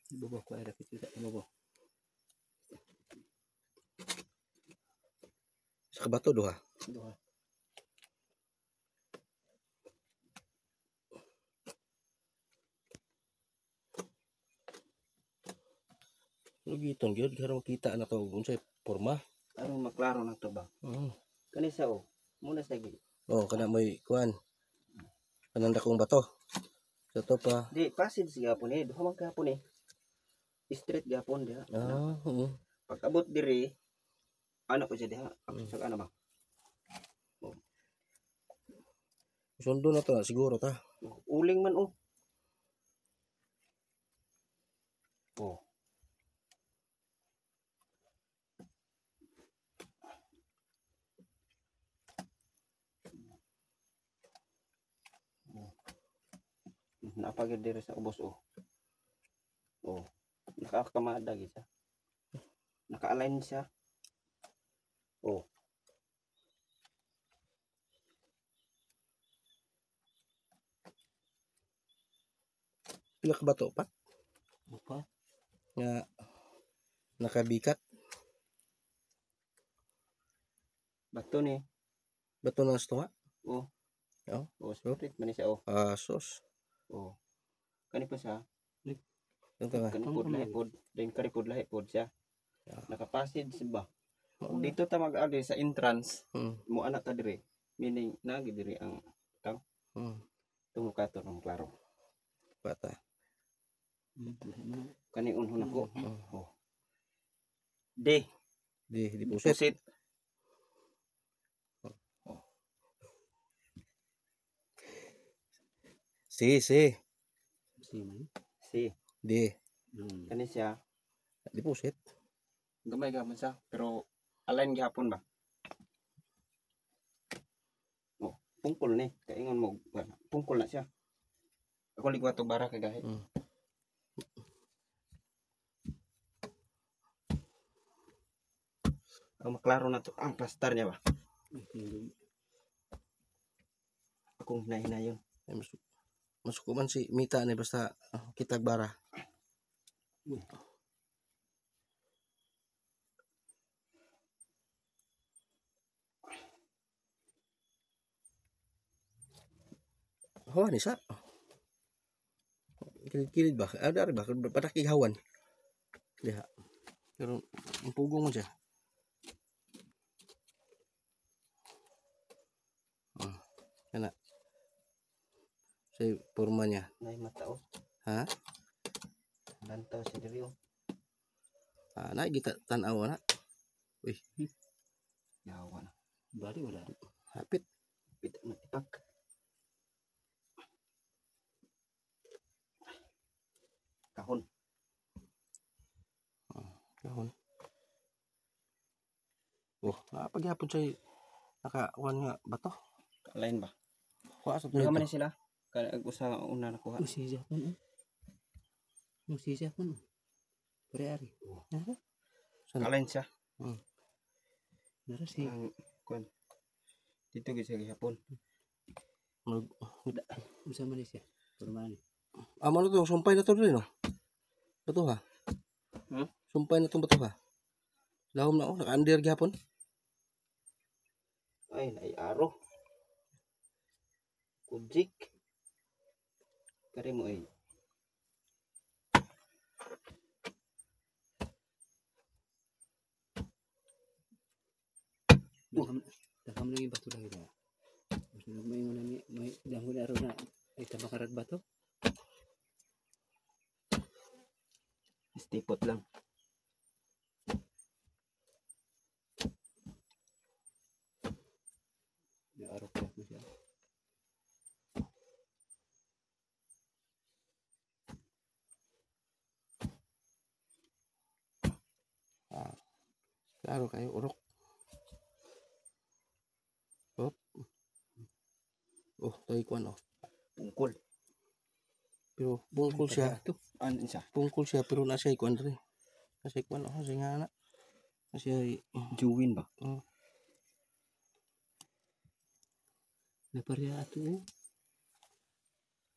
Ibabaw ko ay rapid kita. Ibabaw. Sa kabato duha. Duha. Lugiton gyud karong kita na to unsay porma. Aron maklaro na to ba? Kanisa o. Muna sa gi. Oh, kana moy kuan. Kanang dakong bato. Sa to pa. Di passage gapon eh. Duha man gapon eh. Straight gapon diha. Oo. Pag abot diri ano ko siya diha. Sa ano ba? Sundo na to siguro ta. Uling man oh. Oh. Napagid diri sa ubos oh. Oh. Nakakamada gid siya. Naka-align siya. Oh. Pila ka bato pa Apa? nga nakabikat. Bato ni. Bato na sa tunga. Oh. Oh. Oh, straight man siya oh. Sos. Oh. Kani pa siya. Yung tanga. Kanipod lahi pod. Then karipod lahi pod siya. Nakapasid ba? Oo. Dito ta mag-agi sa entrance. Mm. Mo anak ta diri. Meaning nagi diri ang tang tungo kato ng klaro. Bata. Kani unhon ako. Oh. D. Di puset. Pusit. Si. Si man. Si. Di. Kani siya. Di puset. Gamay gamay siya. Pero align gihapon ba? Oh, pungkol ni. Kaingon mo. Pungkol na siya. Ako ligwa to bara kagahi. Maklaro na to ang plaster niya ba? Akong hinayon. Masuk man si Mita ni basta kitag bara. Hawan ni sa. Kilid ba? Ada ba patakig hawan. Diha. Pero ang pugong mo siya. Kana. Say porma niya. Nay mata oh. Ha? Lantaw si diri oh. Na kita tan-aw na. Uy, Yawa na. Bari wala. hapit. Pita na ipak. Kahon. Kahon. Oh, pagyapon say nakakuan nga bato. Lain ba? Kuha sa Duha man ni sila. Kana usa una nakuha. Musisya pun. Musisya pun. Pare-ari. Kalain siya. Nara si Ang kuan. Dito gyud sa gihapon. usa man siya. Pormani. Amo na to sumpay na to rin no. Bato ha. Sumpay na tong bato ha. Lahom na oh, naka-under gihapon. Ay, naiaro. Kujik. Kari mo ay. Dakam lagi batu lagi dah. Maksudnya may muna ni may dahon araw na ay tabakarag bato. Stipot lang. Ya araw pa mo siya. Klaro kayo urok. Oh, tayo kuan oh. Pungkol. Pero bungkol siya. Ano siya? Bungkol siya pero nasa kuan rin. Nasa kuan oh, sa nga na. Nasa Juwin ba? Naparya ato oh.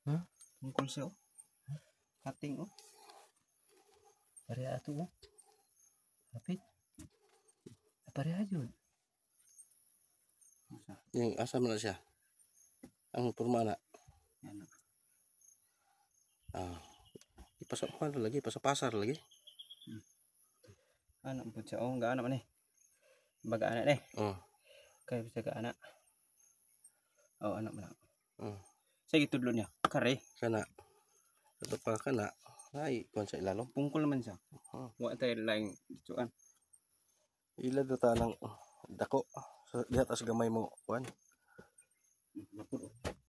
Ha? Pungkol siya oh. Kating oh. Pareha ato oh. Kapit. Pareha yun. Yung asam na siya. Ang porma na. Yan. Ah. Ipasok pa lagi, pasapasar lagi. Anak po siya. Oh, gaana man eh. Baga anak eh. Oh. Kaya bisa ka anak. Oh, anak man. Oh. Sige, tudlo niya. Kare. Kana. Ito pa kana. Ay, kuan sa ilalom. Pungkol naman siya. Oh. Wa tayo laing dituan. Ila do ta lang dako. So, diha tas gamay mo kuan. Napuro.